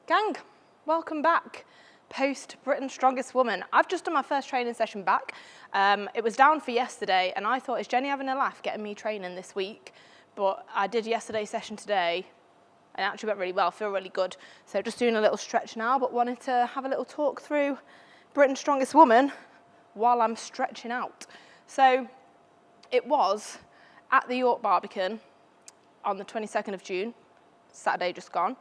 Gang, welcome back. Post Britain's Strongest Woman. I've just done my first training session back. It was down for yesterday and I thought, is Jenny having a laugh getting me training this week? But I did yesterday's session today and it actually went really well, feel really good. So just doing a little stretch now, but wanted to have a little talk through Britain's Strongest Woman while I'm stretching out. So it was at the York Barbican on the 22nd of June, Saturday just gone.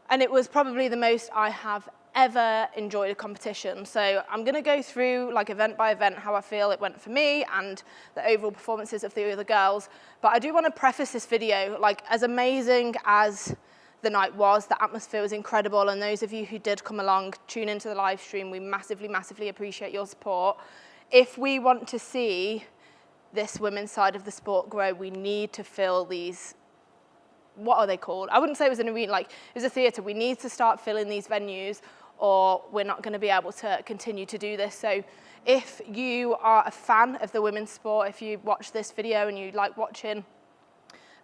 And it was probably the most I have ever enjoyed a competition. So I'm going to go through like event by event how I feel it went for me and the overall performances of the other girls. But I do want to preface this video, like as amazing as the night was, the atmosphere was incredible. And those of you who did come along, tune into the live stream, we massively, massively appreciate your support. If we want to see this women's side of the sport grow, we need to fill these, what are they called? I wouldn't say it was an arena, like it was a theatre. We need to start filling these venues or we're not going to be able to continue to do this. So if you are a fan of the women's sport, if you watch this video and you like watching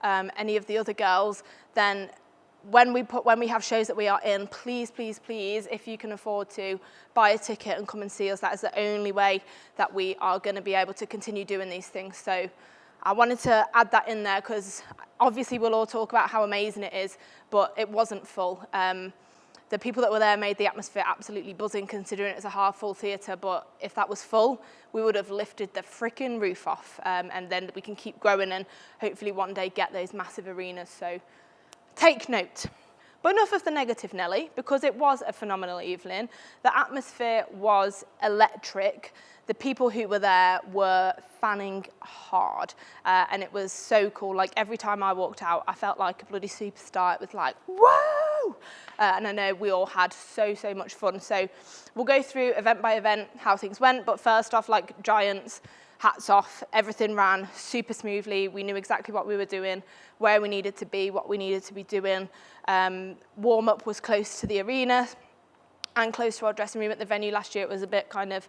any of the other girls, then when we have shows that we are in, please, please, please, if you can afford to, buy a ticket and come and see us. That is the only way that we are going to be able to continue doing these things. So I wanted to add that in there because obviously we'll all talk about how amazing it is, but it wasn't full. The people that were there made the atmosphere absolutely buzzing considering it's a half full theatre, but if that was full, we would have lifted the freaking roof off and then we can keep growing and hopefully one day get those massive arenas. So take note. But enough of the negative, Nelly, because it was a phenomenal evening. The atmosphere was electric. The people who were there were fanning hard and it was so cool. Like every time I walked out, I felt like a bloody superstar. It was like, whoa! And I know we all had so much fun. So we'll go through event by event how things went. But first off, like Giants, hats off, everything ran super smoothly. We knew exactly what we were doing, where we needed to be, what we needed to be doing. Warm-up was close to the arena and close to our dressing room at the venue. Last year it was a bit kind of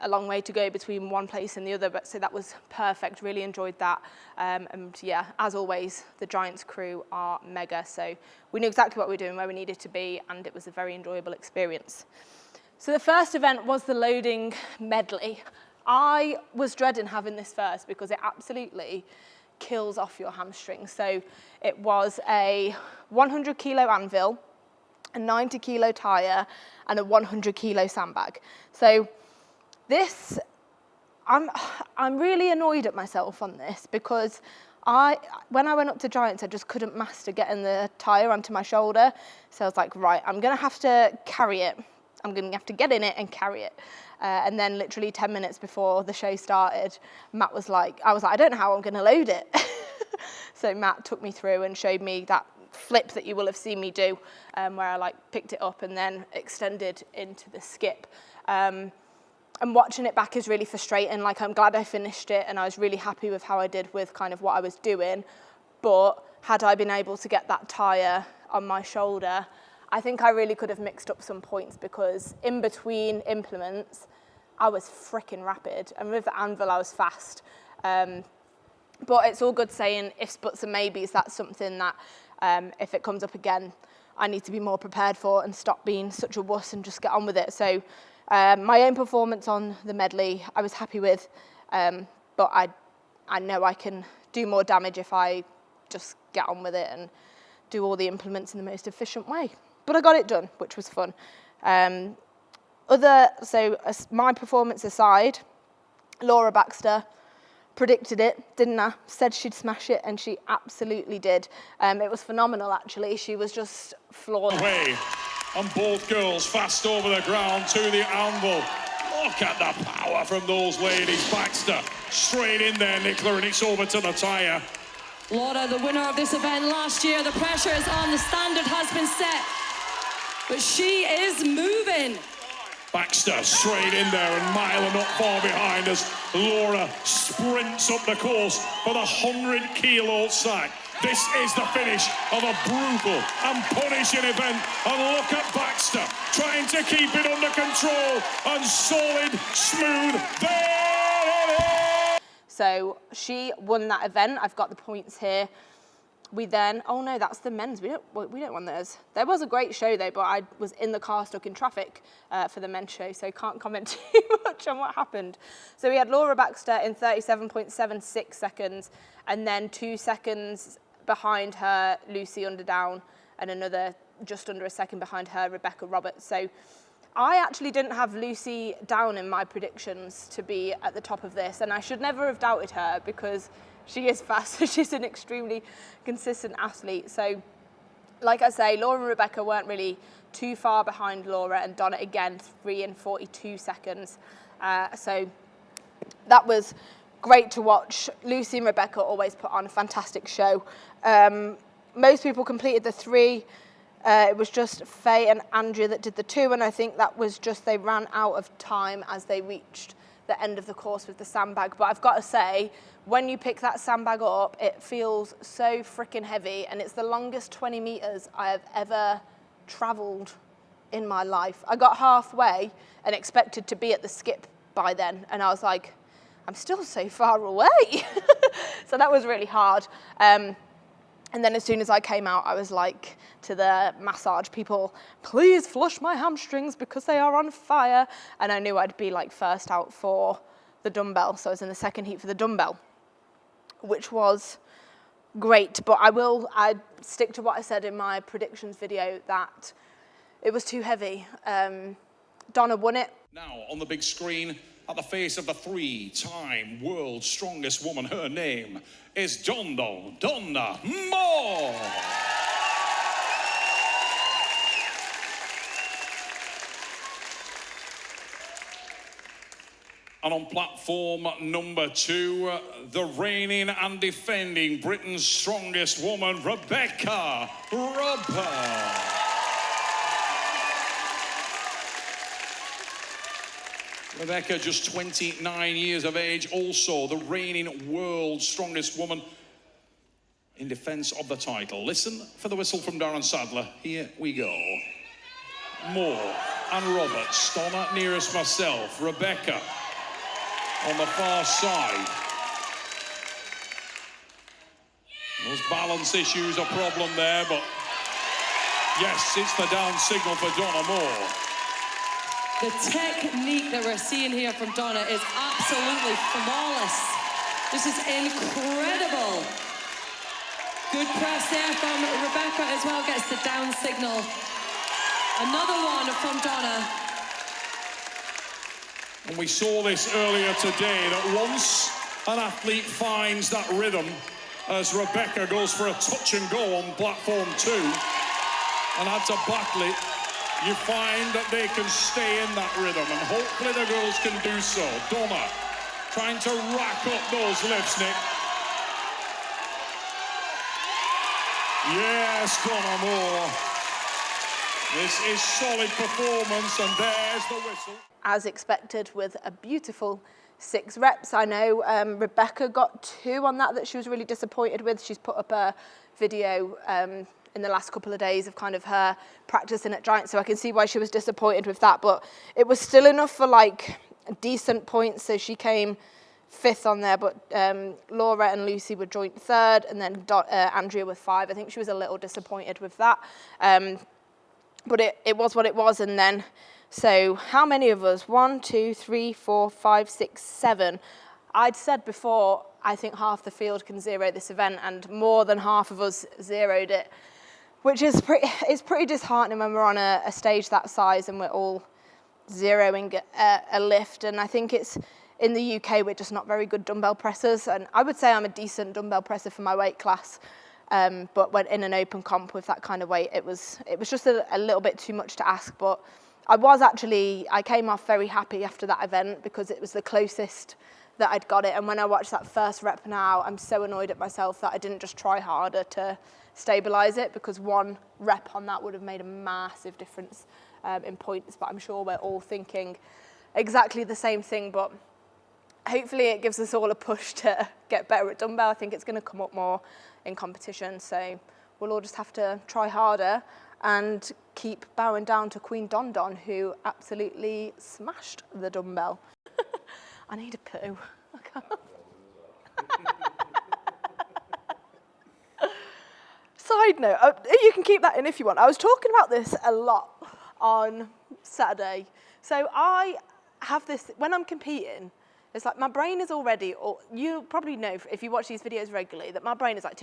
a long way to go between one place and the other, but so that was perfect, really enjoyed that. And yeah, as always, the Giants crew are mega, so we knew exactly what we were doing, where we needed to be, and it was a very enjoyable experience. So the first event was the loading medley. I was dreading having this first because it absolutely kills off your hamstrings. So it was a 100 kilo anvil, a 90 kilo tire, and a 100 kilo sandbag. So this, I'm really annoyed at myself on this because when I went up to Giants, I just couldn't master getting the tire onto my shoulder. So I was like, right, I'm going to have to carry it. I'm going to have to get in it and carry it. And then literally 10 minutes before the show started, Matt was like, I was like, I don't know how I'm going to load it. So Matt took me through and showed me that flip that you will have seen me do, where I like picked it up and then extended into the skip. And watching it back is really frustrating. Like, I'm glad I finished it and I was really happy with how I did with kind of what I was doing. But had I been able to get that tire on my shoulder, I think I really could have mixed up some points because in between implements, I was freaking rapid. And with the anvil, I was fast. But it's all good saying ifs, buts and maybes. That's something that if it comes up again, I need to be more prepared for and stop being such a wuss and just get on with it. So my own performance on the medley, I was happy with, but I know I can do more damage if I just get on with it and do all the implements in the most efficient way. But I got it done, which was fun. So my performance aside, Laura Baxter predicted it, didn't I? Said she'd smash it, and she absolutely did. It was phenomenal, actually. She was just flawless. Away, and both girls fast over the ground to the anvil. Look at the power from those ladies. Baxter straight in there, Nicola, and it's over to the tyre. Laura, the winner of this event last year, the pressure is on, the standard has been set, but she is moving. Baxter straight in there and Mila not far behind as Laura sprints up the course for the 100 kilo sack. This is the finish of a brutal and punishing event. And look at Baxter trying to keep it under control and solid, smooth. There it is! So she won that event. I've got the points here. We then, oh no, that's the men's. We don't want those. There was a great show though, but I was in the car stuck in traffic for the men's show, so can't comment too much on what happened. So we had Laura Baxter in 37.76 seconds, and then 2 seconds behind her, Lucy Underdown, and another just under a second behind her, Rebecca Roberts. So I actually didn't have Lucy down in my predictions to be at the top of this, and I should never have doubted her because she is fast. She's an extremely consistent athlete. So, like I say, Laura and Rebecca weren't really too far behind Laura, and Donna again 3 and 42 seconds. So that was great to watch. Lucy and Rebecca always put on a fantastic show. Most people completed the 3. It was just Faye and Andrea that did the 2, and I think that was just they ran out of time as they reached the end of the course with the sandbag. But I've got to say, when you pick that sandbag up, it feels so freaking heavy, and it's the longest 20 meters I have ever traveled in my life. I got halfway and expected to be at the skip by then, and I was like, I'm still so far away. So that was really hard. And then as soon as I came out, I was like to the massage people, please flush my hamstrings because they are on fire. And I knew I'd be like first out for the dumbbell. So I was in the second heat for the dumbbell, which was great. But I stick to what I said in my predictions video that it was too heavy. Donna won it. Now on the big screen, at the face of the 3-time world's strongest woman, her name is Donna Moore. And on platform number 2, the reigning and defending Britain's strongest woman, Rebecca Roberts. Rebecca, just 29 years of age, also the reigning world's strongest woman in defense of the title. Listen for the whistle from Darren Sadler. Here we go. Moore and Roberts. Donna nearest myself. Rebecca on the far side. Those balance issues a problem there, but yes, it's the down signal for Donna Moore. The technique that we're seeing here from Donna is absolutely flawless. This is incredible. Good press there from Rebecca as well, gets the down signal. Another one from Donna. And we saw this earlier today, that once an athlete finds that rhythm, as Rebecca goes for a touch and go on platform 2, and had to battle it, you find that they can stay in that rhythm, and hopefully the girls can do so. Donna trying to rack up those lifts, Nick. Yes, Donna Moore. This is solid performance, and there's the whistle. As expected, with a beautiful 6 reps. I know Rebecca got 2 on that she was really disappointed with. She's put up a video in the last couple of days of kind of her practicing at Giant, so I can see why she was disappointed with that, but it was still enough for like decent points. So she came 5th on there, but Laura and Lucy were joint 3rd, and then Andrea with 5. I think she was a little disappointed with that, but it was what it was. And then, so how many of us? 1, 2, 3, 4, 5, 6, 7. I'd said before, I think half the field can zero this event, and more than half of us zeroed it, which is pretty disheartening when we're on a stage that size and we're all zeroing a lift. And I think it's, in the UK, we're just not very good dumbbell pressers, and I would say I'm a decent dumbbell presser for my weight class, but when in an open comp with that kind of weight, it was just a little bit too much to ask. But I came off very happy after that event because it was the closest that I'd got it. And when I watched that first rep now, I'm so annoyed at myself that I didn't just try harder to stabilize it, because 1 rep on that would have made a massive difference in points. But I'm sure we're all thinking exactly the same thing, but hopefully it gives us all a push to get better at dumbbell. I think it's going to come up more in competition, so we'll all just have to try harder and keep bowing down to Queen Don, who absolutely smashed the dumbbell. I need a poo. I can't. Side note, you can keep that in if you want. I was talking about this a lot on Saturday. So I have this, when I'm competing, it's like my brain is already, or you probably know if you watch these videos regularly, that my brain is like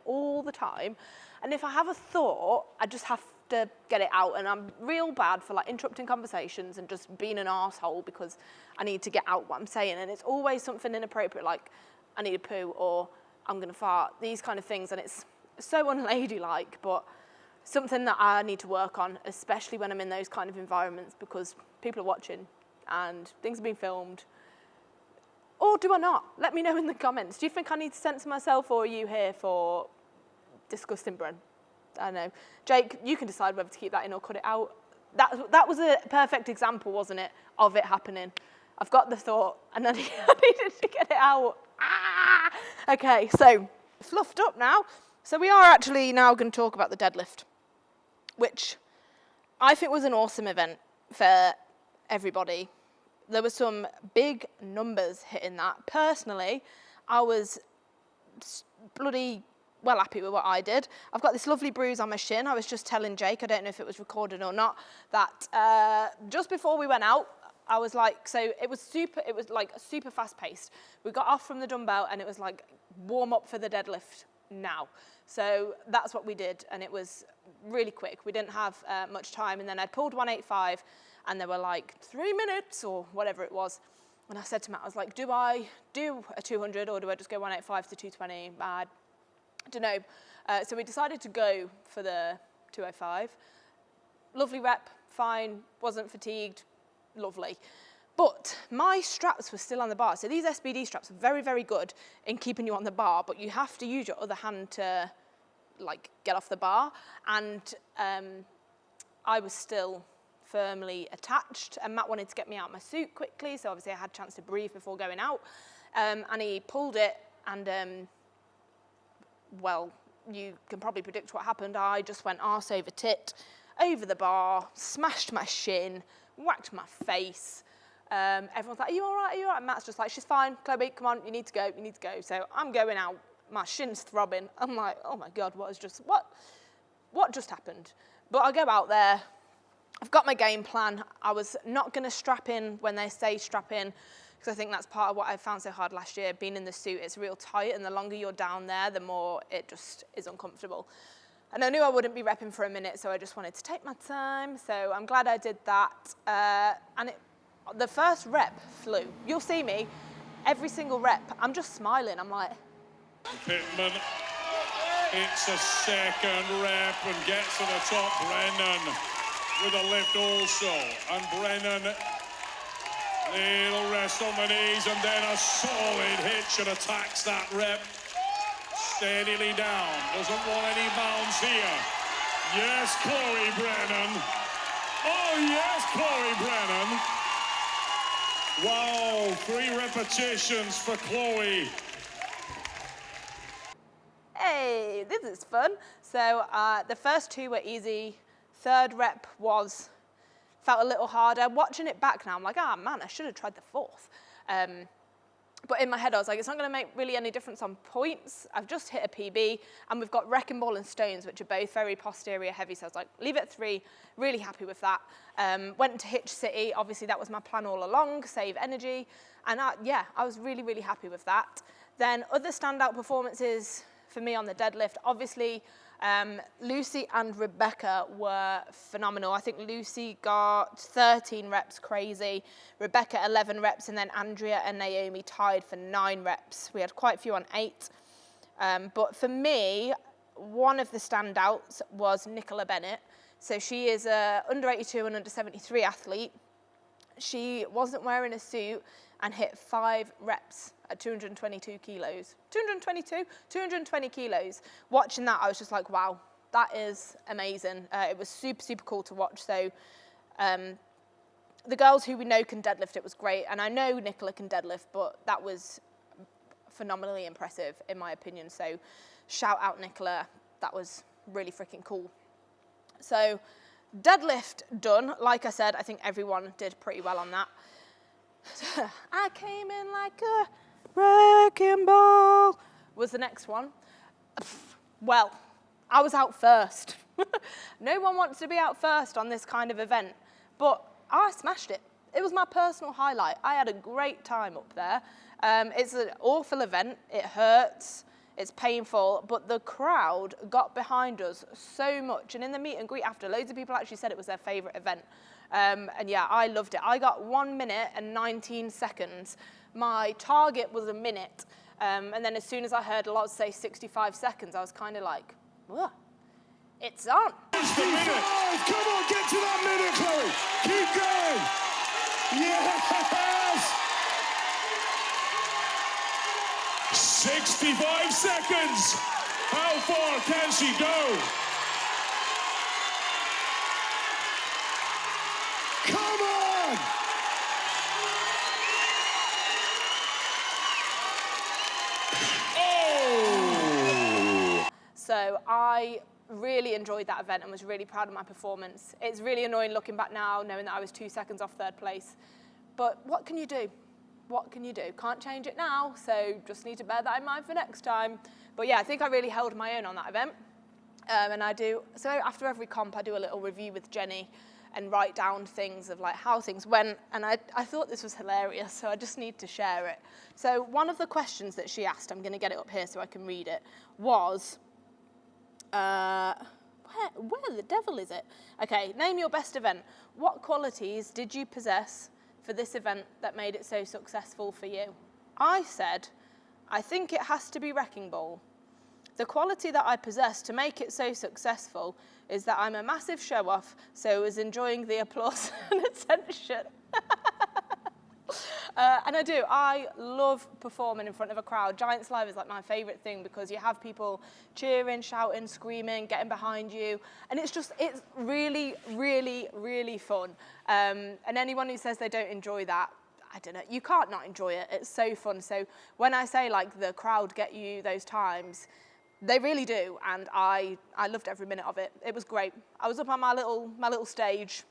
all the time. And if I have a thought, I just have to get it out. And I'm real bad for like interrupting conversations and just being an arsehole because I need to get out what I'm saying. And it's always something inappropriate, like I need a poo or I'm going to fart, these kind of things. And it's so unladylike, but something that I need to work on, especially when I'm in those kind of environments because people are watching and things are being filmed. Or do I not? Let me know in the comments. Do you think I need to censor myself, or are you here for disgusting Bren? I don't know. Jake, you can decide whether to keep that in or cut it out. That was a perfect example, wasn't it, of it happening. I've got the thought and I needed to get it out. Ah! Okay, so fluffed up now. So we are actually now going to talk about the deadlift, which I think was an awesome event for everybody. There were some big numbers hitting that. Personally, I was bloody well happy with what I did. I've got this lovely bruise on my shin. I was just telling Jake, I don't know if it was recorded or not, that just before we went out, I was like, so it was like super fast paced. We got off from the dumbbell and it was like warm up for the deadlift now. So that's what we did, and it was really quick. We didn't have much time, and then I pulled 185, and there were like 3 minutes or whatever it was. And I said to Matt, I was like, do I do a 200 or do I just go 185 to 220? I don't know. So we decided to go for the 205. Lovely rep, fine, wasn't fatigued, lovely. But my straps were still on the bar. So these SBD straps are very, very good in keeping you on the bar, but you have to use your other hand to like get off the bar. And I was still firmly attached, and Matt wanted to get me out of my suit quickly, so obviously I had a chance to breathe before going out. And he pulled it, and well, you can probably predict what happened. I just went arse over tit, over the bar, smashed my shin, whacked my face. Everyone's like, are you all right? Are you all right? And Matt's just like, she's fine. Chloe, come on, you need to go, you need to go. So I'm going out, my shin's throbbing. I'm like, oh my God, what just happened? But I go out there, I've got my game plan. I was not gonna strap in when they say strap in, because I think that's part of what I found so hard last year. Being in the suit, it's real tight, and the longer you're down there, the more it just is uncomfortable. And I knew I wouldn't be repping for a minute, so I just wanted to take my time. So I'm glad I did that. The first rep flew. You'll see me, every single rep, I'm just smiling. I'm like... Pittman, it's a second rep and gets to the top. Brennan with a lift also. And Brennan, little rest on the knees and then a solid hitch and attacks that rep. Steadily down, doesn't want any bounce here. Yes, Chloe Brennan. Oh yes, Chloe Brennan. Wow, 3 repetitions for Chloe. Hey, this is fun. So the first 2 were easy. Third rep felt a little harder. Watching it back now, I'm like, ah, man, I should have tried the 4th. But in my head, I was like, it's not going to make really any difference on points. I've just hit a PB, and we've got wrecking ball and stones, which are both very posterior heavy. So I was like, leave it at 3. Really happy with that. Went to Hitch City. Obviously, that was my plan all along, save energy. And yeah, I was really, really happy with that. Then other standout performances for me on the deadlift, obviously, Lucy and Rebecca were phenomenal. I think Lucy got 13 reps, crazy. Rebecca 11 reps, and then Andrea and Naomi tied for 9 reps. We had quite a few on 8. But for me, one of the standouts was Nicola Bennett. So she is a under 82 and under 73 athlete. She wasn't wearing a suit and hit 5 reps at 222 kilos. 220 kilos. Watching that, I was just like, wow, that is amazing. It was super, super cool to watch. So the girls who we know can deadlift, it was great. And I know Nicola can deadlift, but that was phenomenally impressive in my opinion. So shout out Nicola, that was really freaking cool. So deadlift done. Like I said, I think everyone did pretty well on that. I came in like a wrecking ball was the next one. Well, I was out first. No one wants to be out first on this kind of event, but I smashed it. It was my personal highlight. I had a great time up there. It's an awful event. It hurts. It's painful, but the crowd got behind us so much. And in the meet and greet after, loads of people actually said it was their favourite event. And yeah, I loved it. I got 1 minute and 19 seconds. My target was a minute. And then as soon as I heard a lot say 65 seconds, I was kind of like, whoa, it's on. It's the minute. Come on, get to that minute, Chloe. Keep going. Yes! 65 seconds. How far can she go? Come on! Oh! So I really enjoyed that event and was really proud of my performance. It's really annoying looking back now, knowing that I was 2 seconds off third place. But what can you do? What can you do? Can't change it now, so just need to bear that in mind for next time. But yeah, I think I really held my own on that event. And I do, so after every comp, I do a little review with Jenny and write down things of like how things went. And I thought this was hilarious, so I just need to share it. So one of the questions that she asked, I'm gonna get it up here so I can read it, was, where the devil is it? Okay, name your best event. What qualities did you possess for this event that made it so successful for you? I said, I think it has to be wrecking ball. The quality that I possess to make it so successful is that I'm a massive show-off, so I was enjoying the applause and attention. And I do. I love performing in front of a crowd. Giants Live is like my favourite thing because you have people cheering, shouting, screaming, getting behind you. And it's really, really, really fun. And anyone who says they don't enjoy that, I don't know, you can't not enjoy it. It's so fun. So when I say like the crowd get you those times, they really do. And I loved every minute of it. It was great. I was up on my little stage,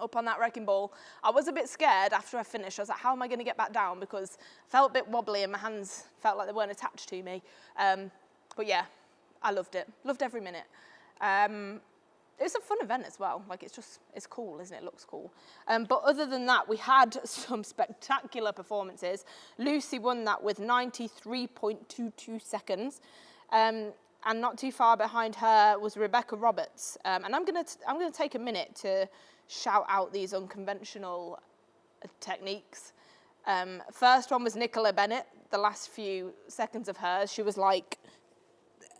up on that wrecking ball. I was a bit scared after I finished. I was like, how am I going to get back down? Because I felt a bit wobbly and my hands felt like they weren't attached to me. But yeah, I loved it. Loved every minute. It's a fun event as well. Like it's cool, isn't it? It looks cool. But other than that, we had some spectacular performances. Lucy won that with 93.22 seconds. And not too far behind her was Rebecca Roberts. And I'm gonna take a minute to shout out these unconventional techniques. First one was Nicola Bennett. The last few seconds of hers, she was like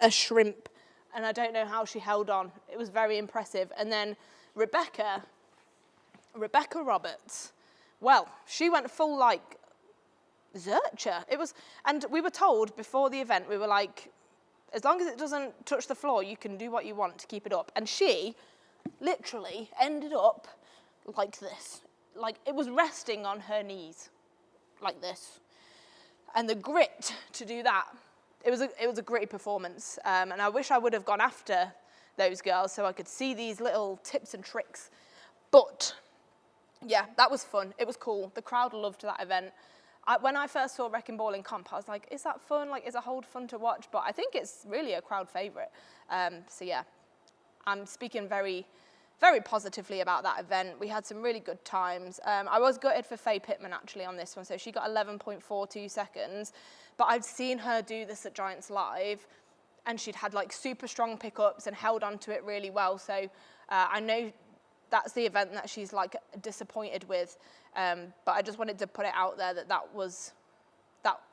a shrimp, and I don't know how she held on. It was very impressive. And then Rebecca Roberts, well, she went full like Zercher. And we were told before the event, we were like, as long as it doesn't touch the floor, you can do what you want to keep it up. And she literally ended up like this. Like it was resting on her knees, like this. And the grit to do that, it was a gritty performance. And I wish I would have gone after those girls so I could see these little tips and tricks. But yeah, that was fun. It was cool. The crowd loved that event. When I first saw Wrecking Ball in comp, I was like, is that fun? Like, is a hold fun to watch? But I think it's really a crowd favourite. So yeah, I'm speaking very, very positively about that event. We had some really good times. I was gutted for Faye Pittman actually on this one. So she got 11.42 seconds. But I'd seen her do this at Giants Live, and she'd had like super strong pickups and held onto it really well. So I know that's the event that she's like disappointed with. But I just wanted to put it out there that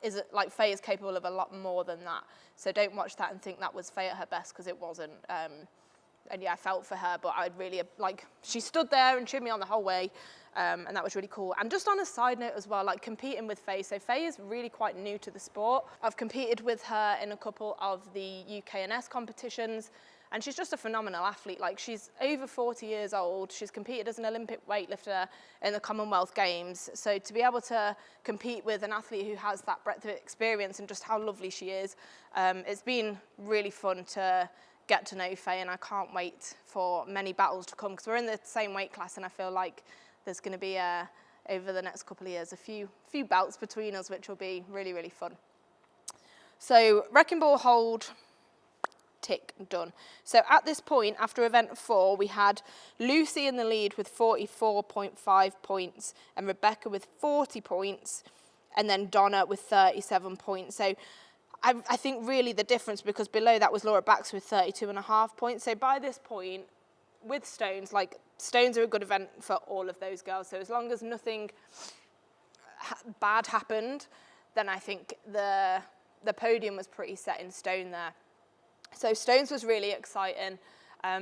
is like Faye is capable of a lot more than that. So don't watch that and think that was Faye at her best, because it wasn't. And yeah, I felt for her, but I'd really she stood there and cheered me on the whole way. And that was really cool. And just on a side note as well, like competing with Faye. So Faye is really quite new to the sport. I've competed with her in a couple of the UKNS competitions. And she's just a phenomenal athlete. Like, she's over 40 years old. She's competed as an Olympic weightlifter in the Commonwealth Games. So to be able to compete with an athlete who has that breadth of experience and just how lovely she is, it's been really fun to get to know Faye, and I can't wait for many battles to come, because we're in the same weight class, and I feel like there's going to be, over the next couple of years, a few bouts between us, which will be really, really fun. So Wrecking Ball hold tick, done. So at this point, after event 4, we had Lucy in the lead with 44.5 points and Rebecca with 40 points and then Donna with 37 points. So I think really the difference, because below that was Laura Baxter with 32.5 points. So by this point, with stones, like stones are a good event for all of those girls. So as long as nothing bad happened, then I think the podium was pretty set in stone there. So stones was really exciting.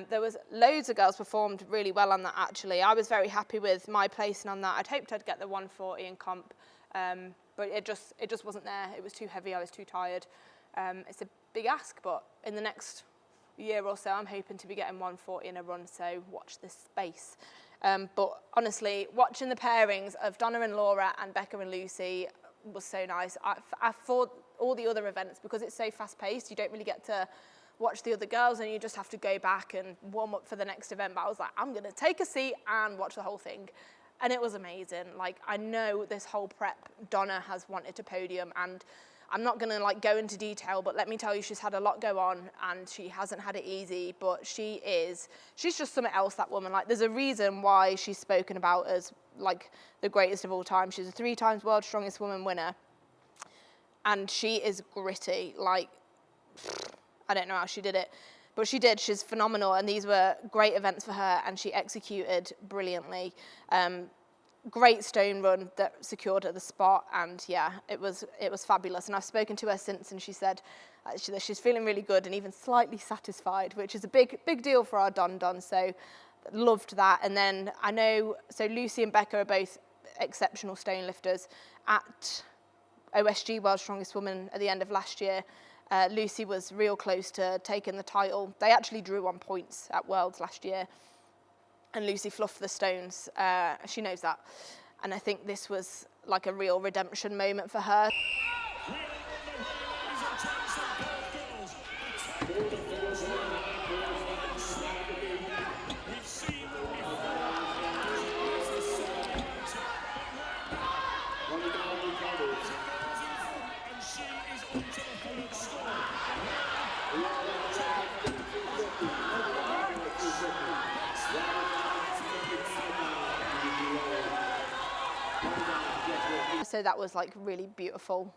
There was loads of girls performed really well on that, actually. I was very happy with my placing on that. I'd hoped I'd get the 140 in comp, but it just wasn't there. It was too heavy, I was too tired. It's a big ask, but in the next year or so, I'm hoping to be getting 140 in a run, so watch this space. But honestly, watching the pairings of Donna and Laura and Becca and Lucy was so nice. I thought all the other events, because it's so fast-paced, you don't really get to watch the other girls and you just have to go back and warm up for the next event. But I was like, I'm going to take a seat and watch the whole thing. And it was amazing. Like, I know this whole prep, Donna has wanted to podium, and I'm not going to like go into detail, but let me tell you, she's had a lot go on and she hasn't had it easy, but she's just something else, that woman. Like, there's a reason why she's spoken about as like the greatest of all time. She's a 3 times World's Strongest Woman winner, and she is gritty. Like, I don't know how she did it, but she did. She's phenomenal, and these were great events for her, and she executed brilliantly. Great stone run that secured her the spot, and yeah, it was fabulous. And I've spoken to her since, and she said that she's feeling really good and even slightly satisfied, which is a big deal for our Don. So loved that. And then I know, so Lucy and Becca are both exceptional stone lifters. At OSG World's Strongest Woman at the end of last year, Lucy was real close to taking the title. They actually drew on points at Worlds last year, and Lucy fluffed the stones. She knows that. And I think this was like a real redemption moment for her. So that was like really beautiful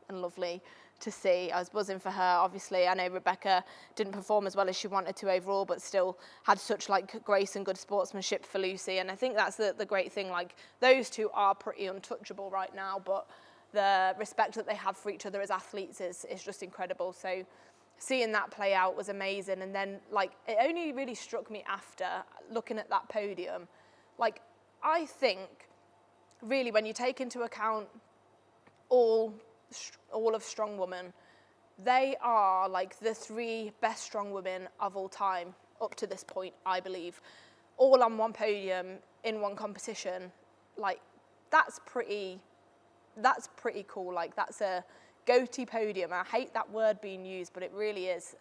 and lovely to see. I was buzzing for her, obviously. I know Rebecca didn't perform as well as she wanted to overall, but still had such like grace and good sportsmanship for Lucy. And I think that's the great thing. Like, those two are pretty untouchable right now, but the respect that they have for each other as athletes is just incredible. So seeing that play out was amazing. And then like, it only really struck me after looking at that podium. Like, I think really, when you take into account all of strong women, they are like the 3 best strong women of all time up to this point, I believe, all on one podium in one competition. Like, that's pretty cool. Like, that's a goatee podium. I hate that word being used, but it really is.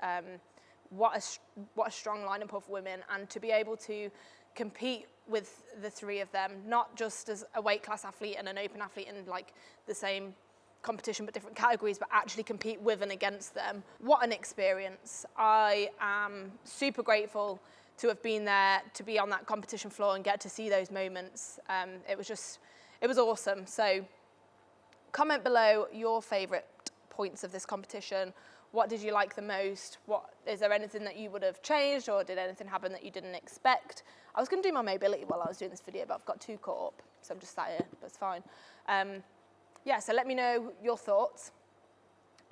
What a strong lineup of women, and to be able to compete with the 3 of them, not just as a weight class athlete and an open athlete in like the same competition but different categories, but actually compete with and against them. What an experience. I am super grateful to have been there, to be on that competition floor and get to see those moments. It was awesome. So comment below your favorite points of this competition. What did you like the most? Is there anything that you would have changed, or did anything happen that you didn't expect? I was going to do my mobility while I was doing this video, but I've got too caught up, so I'm just sat here, but it's fine. Yeah, so let me know your thoughts.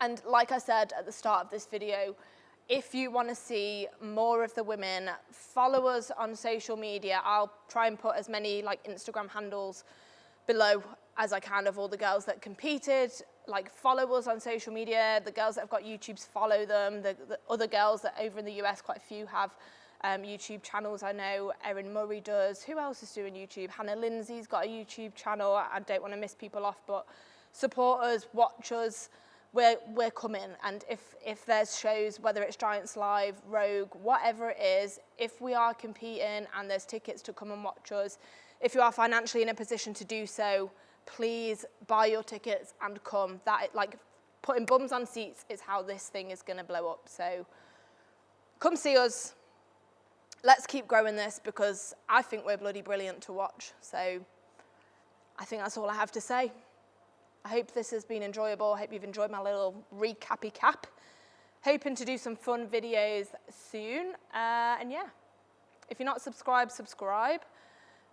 And like I said at the start of this video, if you want to see more of the women, follow us on social media. I'll try and put as many like Instagram handles below as I can of all the girls that competed. Like, follow us on social media. The girls that have got YouTubes, follow them. The other girls that over in the US, quite a few have YouTube channels. I know Erin Murray does. Who else is doing YouTube? Hannah Lindsay's got a YouTube channel. I don't want to miss people off, but support us, watch us. We're coming. And if there's shows, whether it's Giants Live, Rogue, whatever it is, if we are competing and there's tickets to come and watch us, if you are financially in a position to do so, please buy your tickets and come. That, like, putting bums on seats is how this thing is going to blow up. So come see us. Let's keep growing this because I think we're bloody brilliant to watch. So I think that's all I have to say. I hope this has been enjoyable. I hope you've enjoyed my little recappy cap. Hoping to do some fun videos soon. And yeah, if you're not subscribed, subscribe.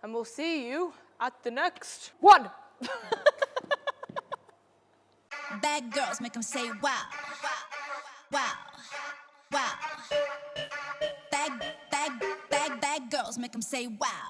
And we'll see you at the next one. Bad girls make them say wow, wow, wow. Bad girls make them say wow.